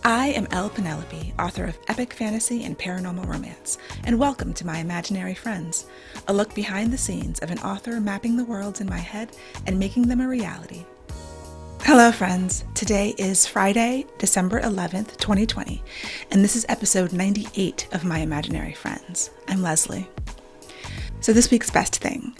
I am Penelope, author of epic fantasy and paranormal romance, and welcome to my imaginary friends, a look behind the scenes of an author mapping the worlds in my head and making them a reality. Hello friends, today is Friday, December 11th, 2020, and this is episode 98 of my imaginary friends. I'm Leslie. So this week's best thing.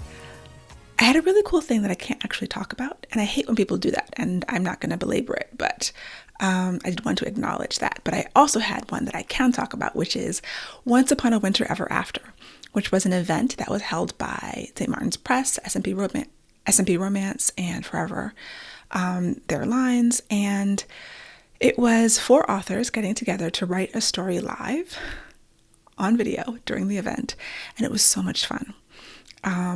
I had a really cool thing that I can't actually talk about, and I hate when people do that, and I'm not going to belabor it, but I did want to acknowledge that. But I also had one that I can talk about, which is Once Upon a Winter Ever After, which was an event that was held by St. Martin's Press, S&P Romance, and Forever, their lines, and it was 4 authors getting together to write a story live on video during the event, and it was so much fun.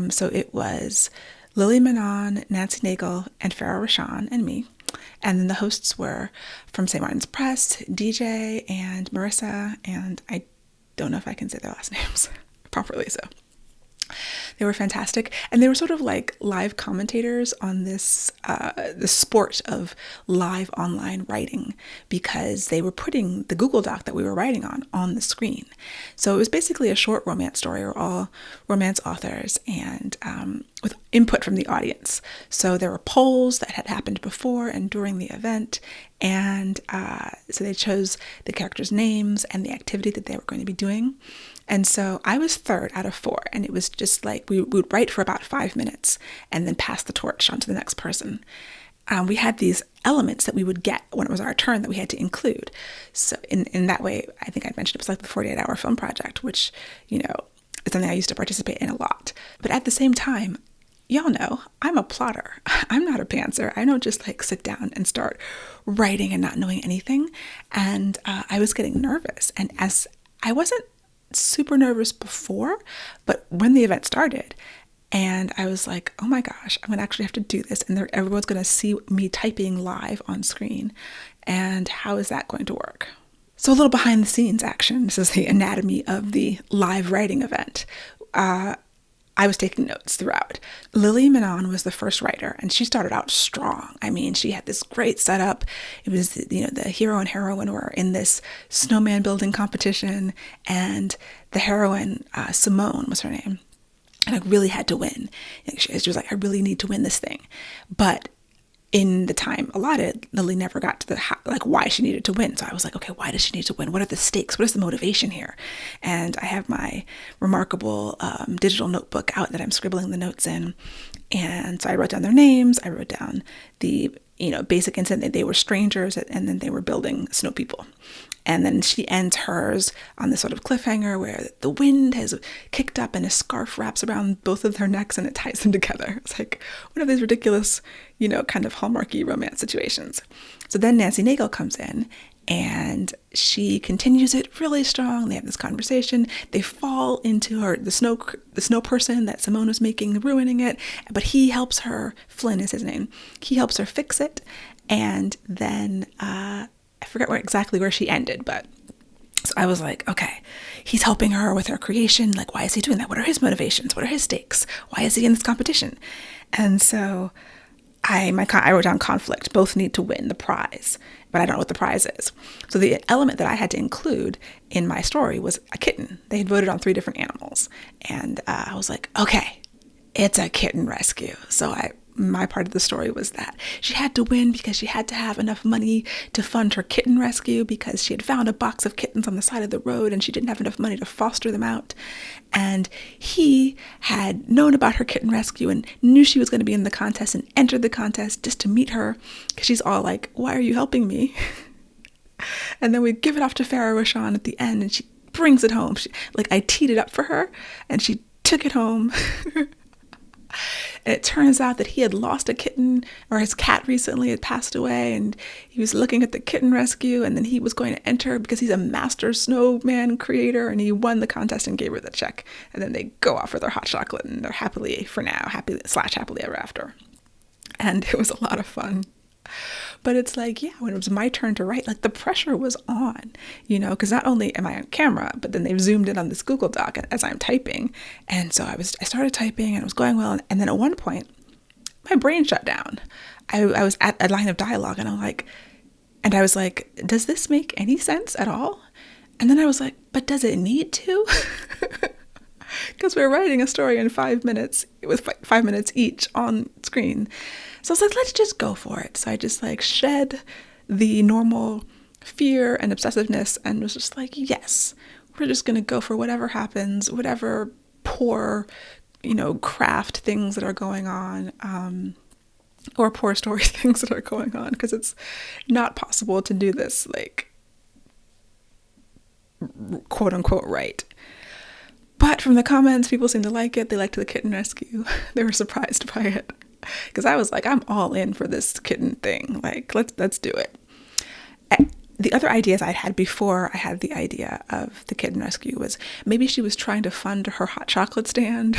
So it was Lily Manon, Nancy Nagel, and Farah Rashan, and me. And then the hosts were from St. Martin's Press, DJ, and Marissa, and I don't know if I can say their last names properly, so they were fantastic. And they were sort of like live commentators on this, the sport of live online writing, because they were putting the Google Doc that we were writing on the screen. So it was basically a short romance story. We're all romance authors and with input from the audience. So there were polls that had happened before and during the event. And so they chose the characters' names and the activity that they were going to be doing. And so I was 3rd out of 4, and it was just like we would write for about 5 minutes and then pass the torch on to the next person. We had these elements that we would get when it was our turn that we had to include. So in that way, I think I mentioned it was like the 48-hour film project, which, you know, is something I used to participate in a lot. But at the same time, y'all know I'm a plotter. I'm not a pantser. I don't just like sit down and start writing and not knowing anything. And I was getting nervous. And as I wasn't super nervous before, but when the event started, and I was like, oh my gosh, I'm going to actually have to do this. And everyone's going to see me typing live on screen. And how is that going to work? So a little behind the scenes action. This is the anatomy of the live writing event. I was taking notes throughout. Lily Manon was the first writer, and she started out strong. I mean, she had this great setup. It was, the hero and heroine were in this snowman building competition, and the heroine, Simone was her name, and I really had to win. She was like, I really need to win this thing. But in the time allotted, Lily never got to why she needed to win. So I was like, okay, why does she need to win? What are the stakes? What is the motivation here? And I have my remarkable digital notebook out that I'm scribbling the notes in. And so I wrote down their names. I wrote down the, basic incident that they were strangers and then they were building snow people. And then she ends hers on this sort of cliffhanger where the wind has kicked up and a scarf wraps around both of their necks and it ties them together. It's like one of these ridiculous, kind of Hallmarky romance situations. So then Nancy Nagel comes in and she continues it really strong. They have this conversation. They fall into the snow person that Simone was making, ruining it. But he helps her. Flynn is his name. He helps her fix it. And then I forget exactly where she ended, but so I was like, okay, he's helping her with her creation. Like, why is he doing that? What are his motivations? What are his stakes? Why is he in this competition? And so I wrote down conflict. Both need to win the prize, but I don't know what the prize is. So the element that I had to include in my story was a kitten. They had voted on 3 different animals. And I was like, okay, it's a kitten rescue. So my part of the story was that she had to win because she had to have enough money to fund her kitten rescue because she had found a box of kittens on the side of the road and she didn't have enough money to foster them out. And he had known about her kitten rescue and knew she was going to be in the contest and entered the contest just to meet her because she's all like, why are you helping me? And then we give it off to Farah Rashan at the end and she brings it home. I teed it up for her and she took it home. And it turns out that he had lost a kitten, or his cat recently had passed away, and he was looking at the kitten rescue, and then he was going to enter because he's a master snowman creator, and he won the contest and gave her the check. And then they go off for their hot chocolate, and they're happily ever after. And it was a lot of fun. But it's like, yeah, when it was my turn to write, the pressure was on, because not only am I on camera, but then they've zoomed in on this Google Doc as I'm typing. And so I started typing and it was going well. And then at one point, my brain shut down. I was at a line of dialogue and I'm like, And I was like, does this make any sense at all? And then I was like, but does it need to? Because we're writing a story in 5 minutes with 5 minutes each on screen. So I was like, let's just go for it. So I just like shed the normal fear and obsessiveness and was just like, yes, we're just going to go for whatever happens, whatever poor, craft things that are going on, or poor story things that are going on, because it's not possible to do this like quote unquote right. But from the comments, people seem to like it. They liked the kitten rescue. They were surprised by it, because I was like, I'm all in for this kitten thing. Like, let's do it. The other ideas I'd had before I had the idea of the kitten rescue was maybe she was trying to fund her hot chocolate stand.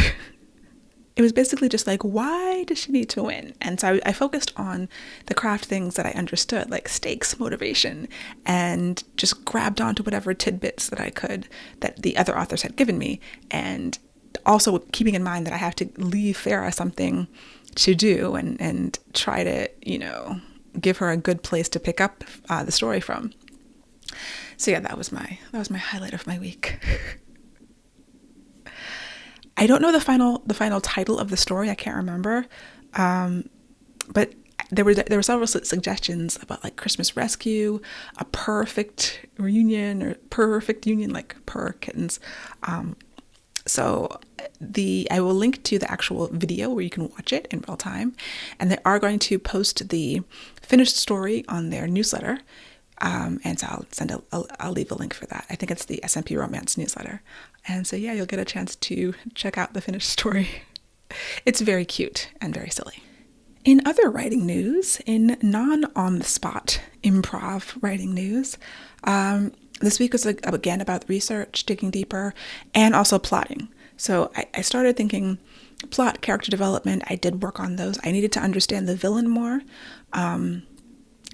It was basically just like, why does she need to win? And so I focused on the craft things that I understood, like stakes, motivation, and just grabbed onto whatever tidbits that I could that the other authors had given me. And also keeping in mind that I have to leave Farah something to do and try to, give her a good place to pick up the story from. So yeah, that was my highlight of my week. I don't know the final title of the story. I can't remember, but there were several suggestions about like Christmas Rescue, a perfect reunion, or perfect union, like purr kittens. So I will link to the actual video where you can watch it in real time, and they are going to post the finished story on their newsletter. And so I'll leave a link for that. I think it's the SMP Romance newsletter. And so yeah, you'll get a chance to check out the finished story. It's very cute and very silly. In other writing news, in non-on-the-spot improv writing news, this week was again about research, digging deeper, and also plotting. So I started thinking plot, character development. I did work on those. I needed to understand the villain more. I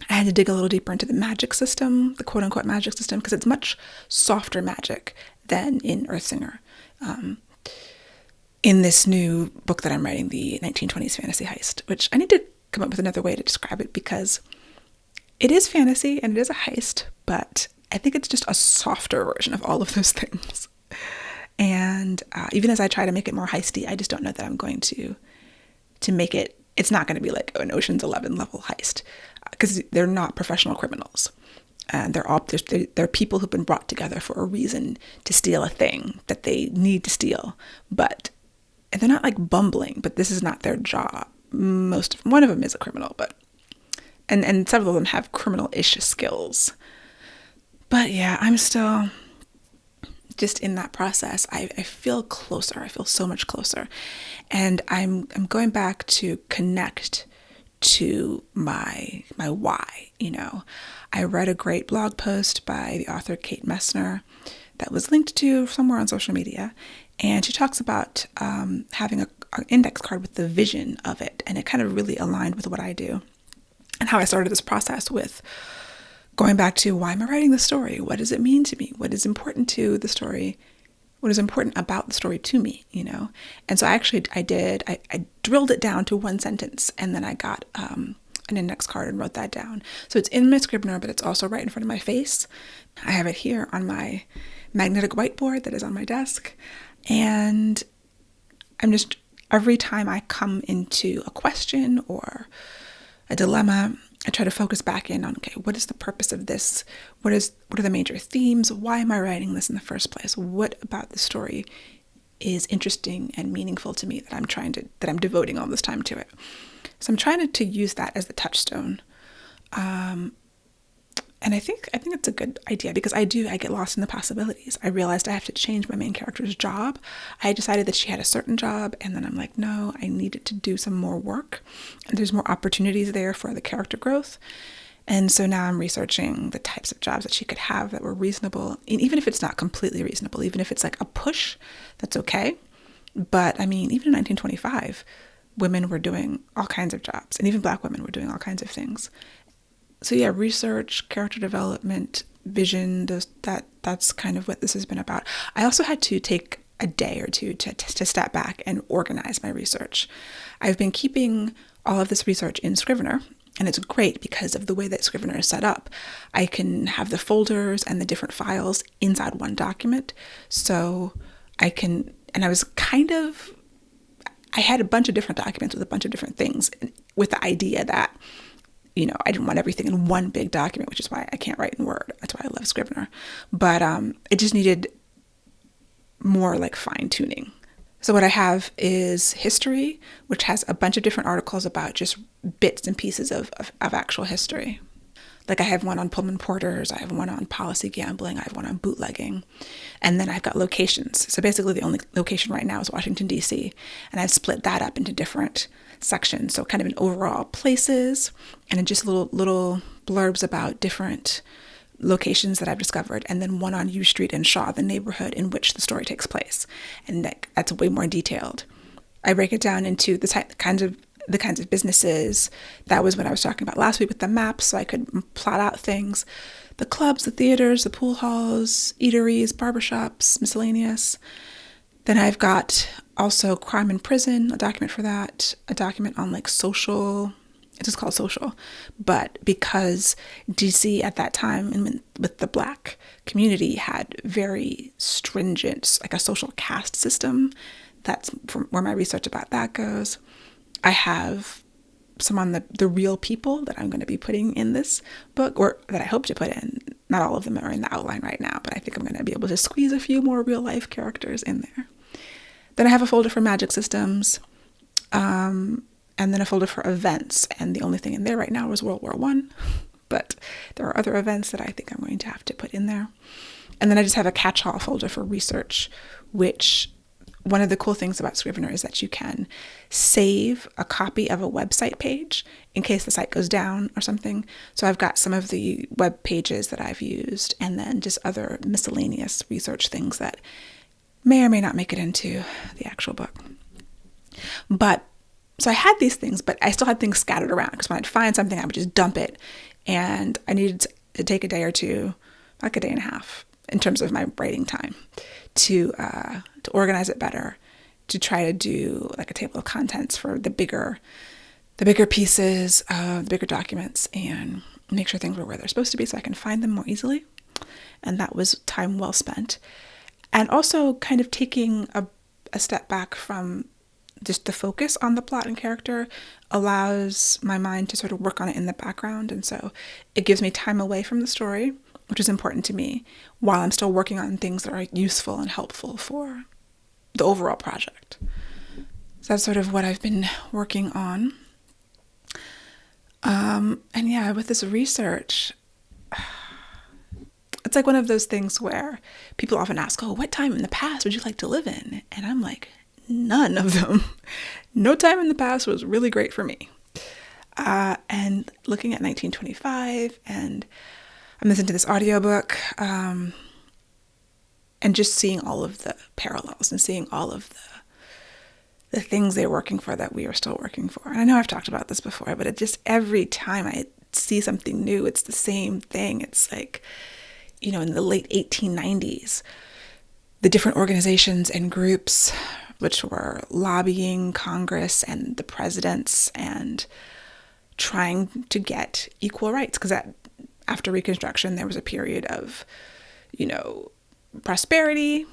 had to dig a little deeper into the magic system, the quote-unquote magic system, because it's much softer magic than in Earthsinger. In this new book that I'm writing, the 1920s Fantasy Heist, which I need to come up with another way to describe it, because it is fantasy and it is a heist, but I think it's just a softer version of all of those things. And even as I try to make it more heisty, I just don't know that I'm going to make it. It's not going to be like an Ocean's 11 level heist, because they're not professional criminals. And they're people who've been brought together for a reason to steal a thing that they need to steal. But they're not like bumbling, but this is not their job. One of them is a criminal, but and several of them have criminal-ish skills. But yeah, I'm still just in that process. I feel closer. I feel so much closer. And I'm going back to connect to my why. I read a great blog post by the author Kate Messner that was linked to somewhere on social media, and she talks about having an index card with the vision of it, and it kind of really aligned with what I do and how I started this process with going back to, why am I writing this story? What does it mean to me? What is important to the story? What is important about the story to me, And so I drilled it down to one sentence, and then I got an index card and wrote that down. So it's in my Scrivener, but it's also right in front of my face. I have it here on my magnetic whiteboard that is on my desk. And I'm just, every time I come into a question or a dilemma, I try to focus back in on, okay, what is the purpose of this? What are the major themes? Why am I writing this in the first place? What about the story is interesting and meaningful to me that I'm devoting all this time to it? So I'm trying to use that as the touchstone. And I think it's a good idea, because I get lost in the possibilities. I realized I have to change my main character's job. I decided that she had a certain job, and then I'm like, no, I needed to do some more work. And there's more opportunities there for the character growth. And so now I'm researching the types of jobs that she could have that were reasonable. And even if it's not completely reasonable, even if it's like a push, that's okay. But I mean, even in 1925, women were doing all kinds of jobs, and even Black women were doing all kinds of things. So yeah, research, character development, vision, that's kind of what this has been about. I also had to take a day or two to step back and organize my research. I've been keeping all of this research in Scrivener, And it's great because of the way that Scrivener is set up. I can have the folders and the different files inside one document. So I had a bunch of different documents with a bunch of different things, with the idea that, I didn't want everything in one big document, which is why I can't write in Word. That's why I love Scrivener. But it just needed more like fine tuning. So what I have is history, which has a bunch of different articles about just bits and pieces of actual history. Like I have one on Pullman porters, I have one on policy gambling, I have one on bootlegging, and then I've got locations. So basically the only location right now is Washington, D.C., and I've split that up into different sections. So kind of an overall places, and then just little blurbs about different locations that I've discovered, and then one on U Street and Shaw, the neighborhood in which the story takes place, and that's way more detailed. I break it down into the kinds of businesses. That was what I was talking about last week with the maps, so I could plot out things. The clubs, the theaters, the pool halls, eateries, barbershops, miscellaneous. Then I've got also crime in prison, a document for that, a document on like social. It's just called social, but because DC at that time and with the Black community had very stringent, like a social caste system. That's from where my research about that goes. I have some on the real people that I'm going to be putting in this book, or that I hope to put in. Not all of them are in the outline right now, but I think I'm going to be able to squeeze a few more real life characters in there. Then I have a folder for magic systems, and then a folder for events. And the only thing in there right now is World War I, but there are other events that I think I'm going to have to put in there. And then I just have a catch-all folder for research, which one of the cool things about Scrivener is that you can save a copy of a website page in case the site goes down or something. So I've got some of the web pages that I've used, and then just other miscellaneous research things that may or may not make it into the actual book. So I had these things, but I still had things scattered around, because when I'd find something, I would just dump it. And I needed to take a day or two, like a day and a half, in terms of my writing time, to organize it better, to try to do like a table of contents for the bigger pieces, the bigger documents, and make sure things were where they're supposed to be so I can find them more easily. And that was time well spent. And also kind of taking a step back from just the focus on the plot and character allows my mind to sort of work on it in the background. And so it gives me time away from the story, which is important to me, while I'm still working on things that are useful and helpful for the overall project. So that's sort of what I've been working on. And yeah, with this research, it's like one of those things where people often ask, oh, what time in the past would you like to live in? And I'm like, none of them. No time in the past was really great for me. And looking at 1925, and I'm listening to this audiobook, and just seeing all of the parallels and seeing all of the things they're working for that we are still working for. And I know I've talked about this before, but it just, every time I see something new, it's the same thing. It's like, in the late 1890s, the different organizations and groups which were lobbying Congress and the presidents and trying to get equal rights, because after Reconstruction, there was a period of, prosperity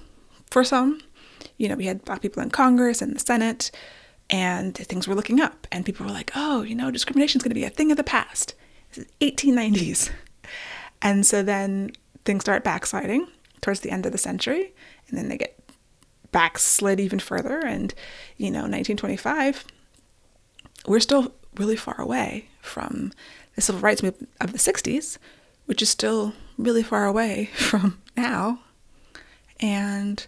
for some. We had Black people in Congress and the Senate, and things were looking up, and people were like, oh, discrimination is going to be a thing of the past. This is 1890s. And so then things start backsliding towards the end of the century, and then they get backslid even further. And, 1925, we're still really far away from the civil rights movement of the 60s, which is still really far away from now. And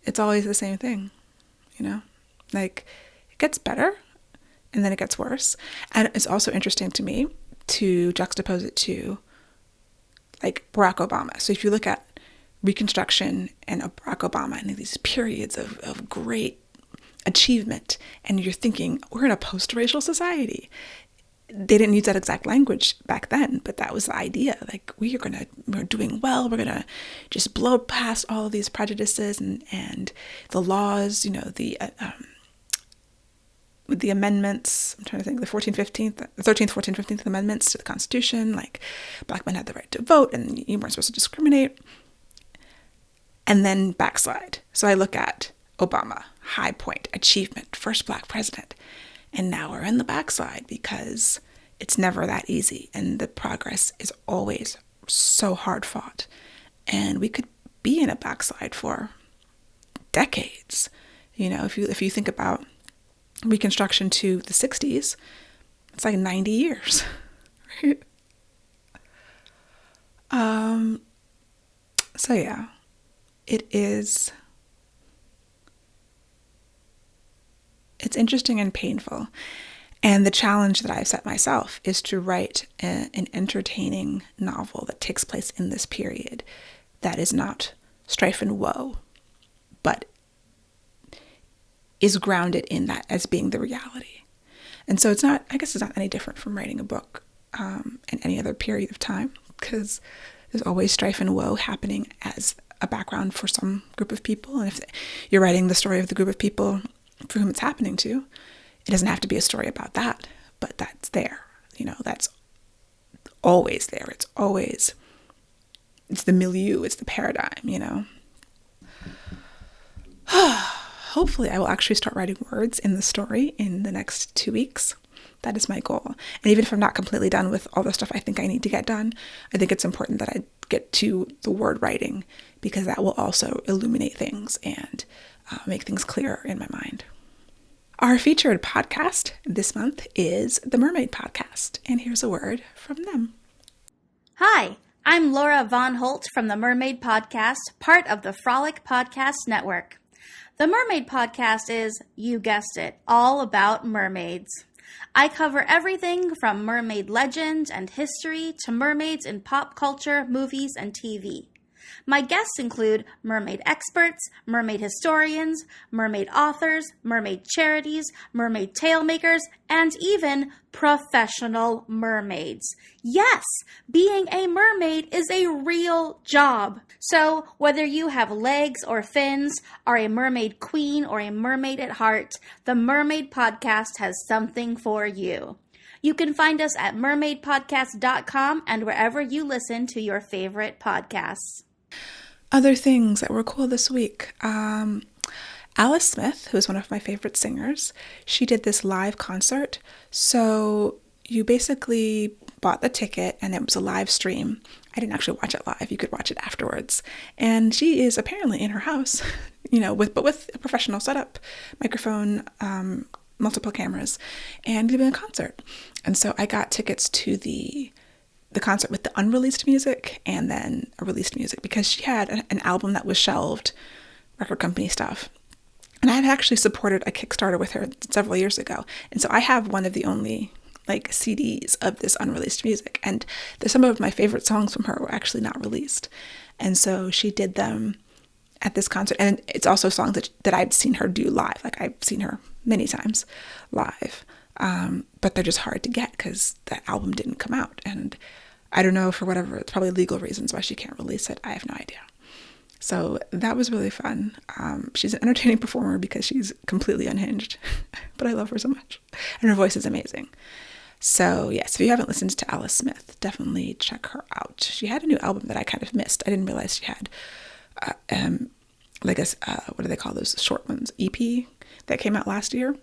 it's always the same thing, like it gets better and then it gets worse. And it's also interesting to me to juxtapose it to like Barack Obama. So if you look at Reconstruction and Barack Obama and these periods of great achievement, and you're thinking, we're in a post-racial society. They didn't use that exact language back then, but that was the idea. Like, we're doing well. We're going to just blow past all of these prejudices and the laws, the with the amendments, I'm trying to think, the 13th, 14th, 15th Amendments to the Constitution, like Black men had the right to vote and you weren't supposed to discriminate, and then backslide. So I look at Obama, high point, achievement, first Black president, and now we're in the backslide because it's never that easy, and the progress is always so hard fought, and we could be in a backslide for decades. You know, if you think about Reconstruction to the 60s, it's like 90 years, right? So yeah, it's interesting and painful. And the challenge that I've set myself is to write an entertaining novel that takes place in this period that is not strife and woe, but is grounded in that as being the reality. And so it's not any different from writing a book in any other period of time, because there's always strife and woe happening as a background for some group of people. And if you're writing the story of the group of people for whom it's happening to, it doesn't have to be a story about that, but that's there. You know, that's always there. It's the milieu, it's the paradigm, you know. Hopefully I will actually start writing words in the story in the next 2 weeks. That is my goal. And even if I'm not completely done with all the stuff I think I need to get done, I think it's important that I get to the word writing, because that will also illuminate things and make things clearer in my mind. Our featured podcast this month is the Mermaid Podcast, and here's a word from them. Hi, I'm Laura Von Holt from the Mermaid Podcast, part of the Frolic Podcast Network. The Mermaid Podcast is, you guessed it, all about mermaids. I cover everything from mermaid legend and history to mermaids in pop culture, movies, and TV. My guests include mermaid experts, mermaid historians, mermaid authors, mermaid charities, mermaid tale makers, and even professional mermaids. Yes, being a mermaid is a real job. So whether you have legs or fins, are a mermaid queen or a mermaid at heart, the Mermaid Podcast has something for you. You can find us at mermaidpodcast.com and wherever you listen to your favorite podcasts. Other things that were cool this week. Alice Smith, who is one of my favorite singers, she did this live concert. So you basically bought the ticket and it was a live stream. I didn't actually watch it live. You could watch it afterwards. And she is apparently in her house, you know, with a professional setup, microphone, multiple cameras, and doing a concert. And so I got tickets to the concert with the unreleased music and then a released music, because she had an album that was shelved, record company stuff. And I had actually supported a Kickstarter with her several years ago. And so I have one of the only CDs of this unreleased music. And some of my favorite songs from her were actually not released. And so she did them at this concert. And it's also songs that I've seen her do live. Like, I've seen her many times live. But they're just hard to get because that album didn't come out. And I don't know, for whatever, it's probably legal reasons why she can't release it. I have no idea. So that was really fun. She's an entertaining performer because she's completely unhinged, but I love her so much. And her voice is amazing. So yes, if you haven't listened to Alice Smith, definitely check her out. She had a new album that I kind of missed. I didn't realize she had, what do they call those short ones? EP that came out last year.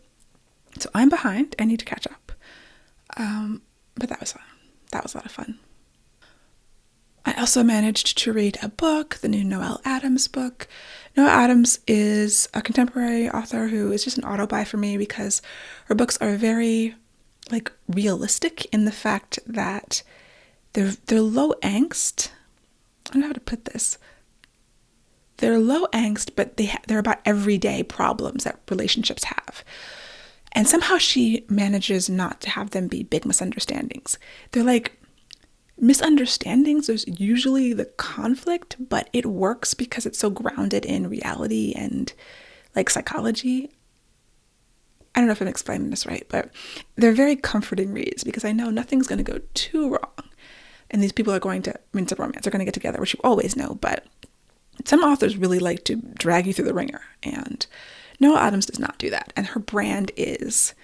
So I'm behind. I need to catch up. But that was fun. That was a lot of fun. I also managed to read a book, the new Noelle Adams book. Noelle Adams is a contemporary author who is just an auto-buy for me because her books are very, realistic in the fact that they're low angst. I don't know how to put this. They're low angst, but they're about everyday problems that relationships have. And somehow she manages not to have them be big misunderstandings. They're like misunderstandings. There's usually the conflict, but it works because it's so grounded in reality and psychology. I don't know if I'm explaining this right, but they're very comforting reads because I know nothing's going to go too wrong. And these people it's a romance, they're going to get together, which you always know, but some authors really like to drag you through the ringer and Noah Adams does not do that. And her brand is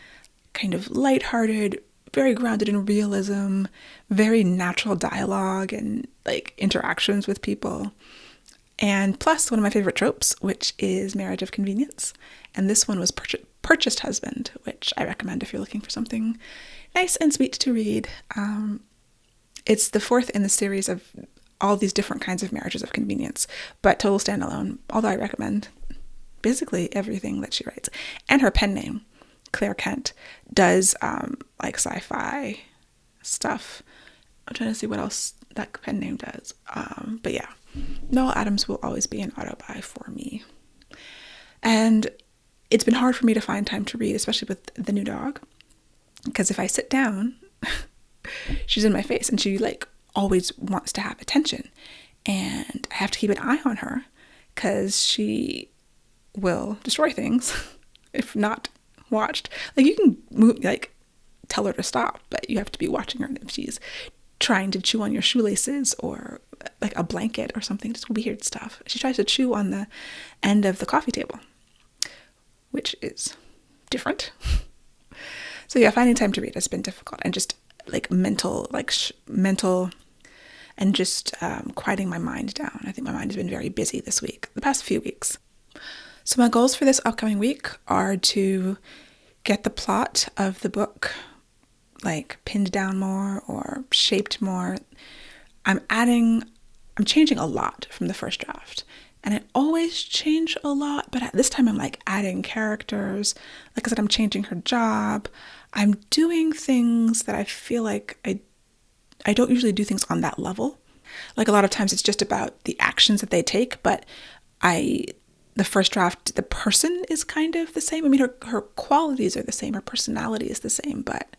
kind of lighthearted, very grounded in realism, very natural dialogue and like interactions with people. And plus one of my favorite tropes, which is marriage of convenience. And this one was Purchased Husband, which I recommend if you're looking for something nice and sweet to read. It's the fourth in the series of all these different kinds of marriages of convenience, but total standalone, although I recommend basically everything that she writes. And her pen name, Claire Kent, does like sci-fi stuff. I'm trying to see what else that pen name does. But yeah, Noah Adams will always be an auto-buy for me. And it's been hard for me to find time to read, especially with the new dog, because if I sit down, she's in my face and she like always wants to have attention, and I have to keep an eye on her because she will destroy things if not watched. Like you can move, like tell her to stop, but you have to be watching her if she's trying to chew on your shoelaces or like a blanket or something, just weird stuff. She tries to chew on the end of the coffee table, which is different. So yeah, finding time to read has been difficult, and just like mental and just quieting my mind down. I think my mind has been very busy this week, the past few weeks. So my goals for this upcoming week are to get the plot of the book like pinned down more or shaped more. I'm changing a lot from the first draft, and I always change a lot, but at this time I'm like adding characters. Like I said, I'm changing her job. I'm doing things that I feel like I don't usually do things on that level. Like a lot of times it's just about the actions that they take, but the first draft, the person is kind of the same. I mean, her qualities are the same, her personality is the same, but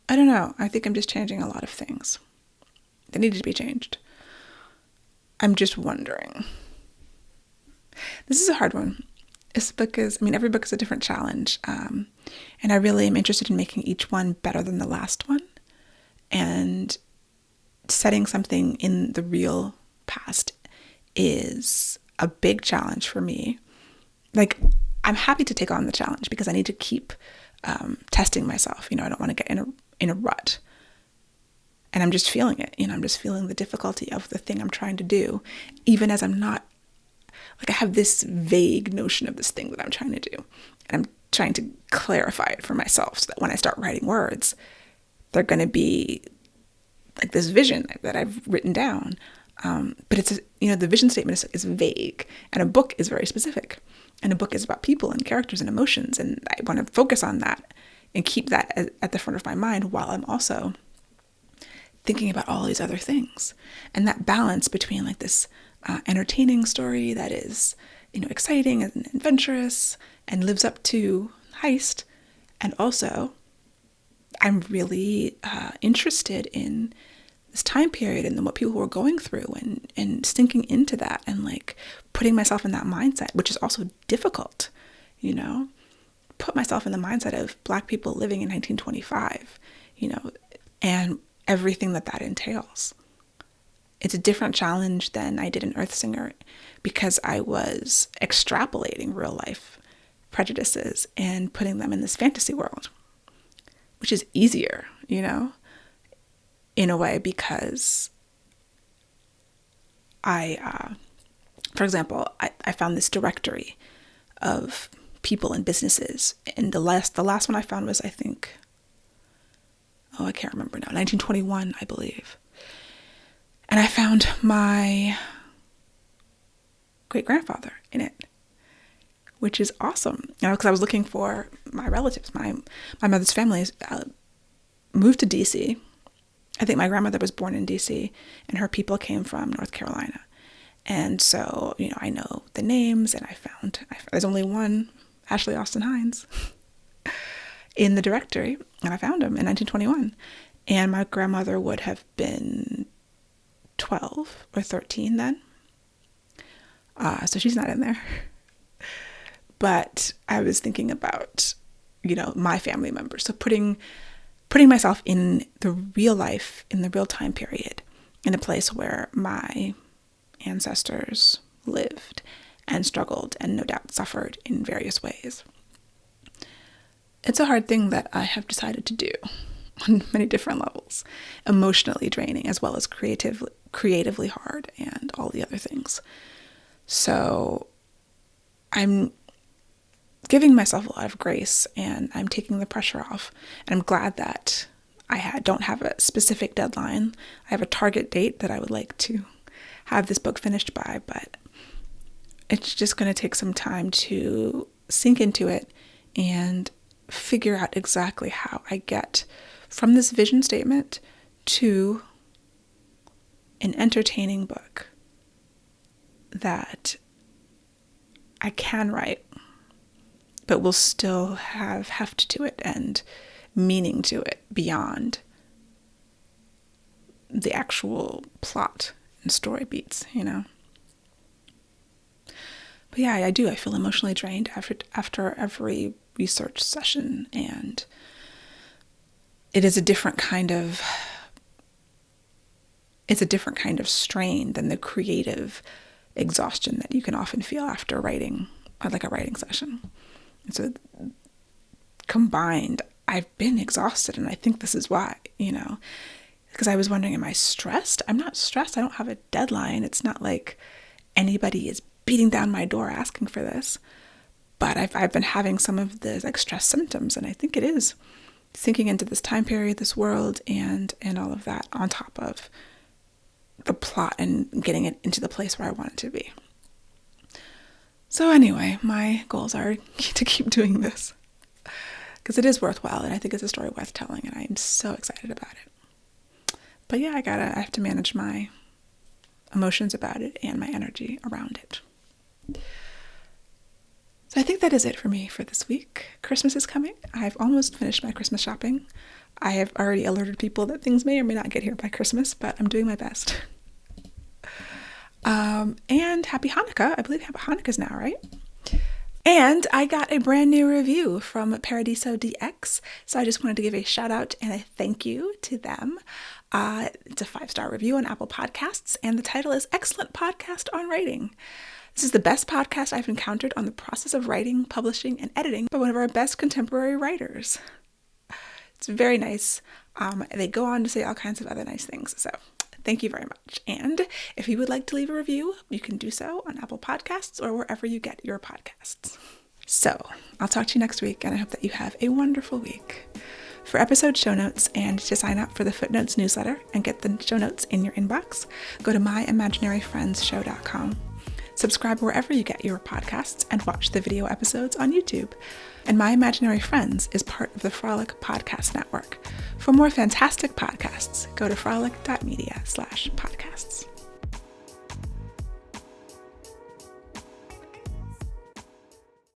I don't know. I think I'm just changing a lot of things that needed to be changed. I'm just wondering. This is a hard one. Every book is a different challenge. And I really am interested in making each one better than the last one. And setting something in the real past is a big challenge for me. Like, I'm happy to take on the challenge because I need to keep testing myself. I don't want to get in a rut. And I'm just feeling it. I'm just feeling the difficulty of the thing I'm trying to do, even as I'm not, like I have this vague notion of this thing that I'm trying to do. And I'm trying to clarify it for myself so that when I start writing words, they're going to be like this vision that I've written down. But it's, the vision statement is vague, and a book is very specific. And a book is about people and characters and emotions. And I want to focus on that and keep that at the front of my mind while I'm also thinking about all these other things. And that balance between like this entertaining story that is, exciting and adventurous and lives up to heist. And also I'm really interested in this time period and what people were going through and sinking into that and like putting myself in that mindset, which is also difficult, put myself in the mindset of Black people living in 1925, and everything that entails. It's a different challenge than I did in Earthsinger because I was extrapolating real life prejudices and putting them in this fantasy world, which is easier, in a way, because for example, I found this directory of people and businesses, and the last one I found was, I think, I can't remember now, 1921, I believe. And I found my great-grandfather in it, which is awesome. Because I was looking for my relatives. My mother's family moved to D.C. I think my grandmother was born in D.C. and her people came from North Carolina. And so, I know the names, and there's only one Ashley Austin Hines in the directory, and I found him in 1921. And my grandmother would have been 12 or 13 then. So she's not in there. But I was thinking about, my family members. So putting myself in the real life, in the real time period, in a place where my ancestors lived, and struggled and no doubt suffered in various ways. It's a hard thing that I have decided to do on many different levels, emotionally draining as well as creatively hard and all the other things. So I'm giving myself a lot of grace and I'm taking the pressure off. And I'm glad that I don't have a specific deadline. I have a target date that I would like to have this book finished by, but it's just going to take some time to sink into it and figure out exactly how I get from this vision statement to an entertaining book that I can write, but will still have heft to it and meaning to it beyond the actual plot and story beats, you know? But yeah, I do. I feel emotionally drained after every research session, and it is a different kind of strain than the creative exhaustion that you can often feel after writing, like a writing session. And so combined, I've been exhausted, and I think this is why, you know, because I was wondering, am I stressed? I'm not stressed. I don't have a deadline. It's not like anybody is beating down my door asking for this, but I've been having some of the like stress symptoms, and I think it is sinking into this time period, this world, and all of that on top of the plot and getting it into the place where I want it to be. So anyway, my goals are to keep doing this because it is worthwhile, and I think it's a story worth telling, and I'm so excited about it. But yeah, I have to manage my emotions about it and my energy around it. So I think that is it for me for this week. Christmas is coming. I've almost finished my Christmas shopping. I have already alerted people that things may or may not get here by Christmas, but I'm doing my best. And happy Hanukkah. I believe Hanukkah's now, right? And I got a brand new review from Paradiso DX. So I just wanted to give a shout out and a thank you to them. It's a 5-star review on Apple Podcasts, and the title is Excellent Podcast on Writing. This is the best podcast I've encountered on the process of writing, publishing, and editing by one of our best contemporary writers. It's very nice. They go on to say all kinds of other nice things. So thank you very much. And if you would like to leave a review, you can do so on Apple Podcasts or wherever you get your podcasts. So I'll talk to you next week, and I hope that you have a wonderful week. For episode show notes and to sign up for the Footnotes newsletter and get the show notes in your inbox, go to myimaginaryfriendsshow.com. Subscribe wherever you get your podcasts and watch the video episodes on YouTube. And My Imaginary Friends is part of the Frolic Podcast Network. For more fantastic podcasts, go to frolic.media/podcast.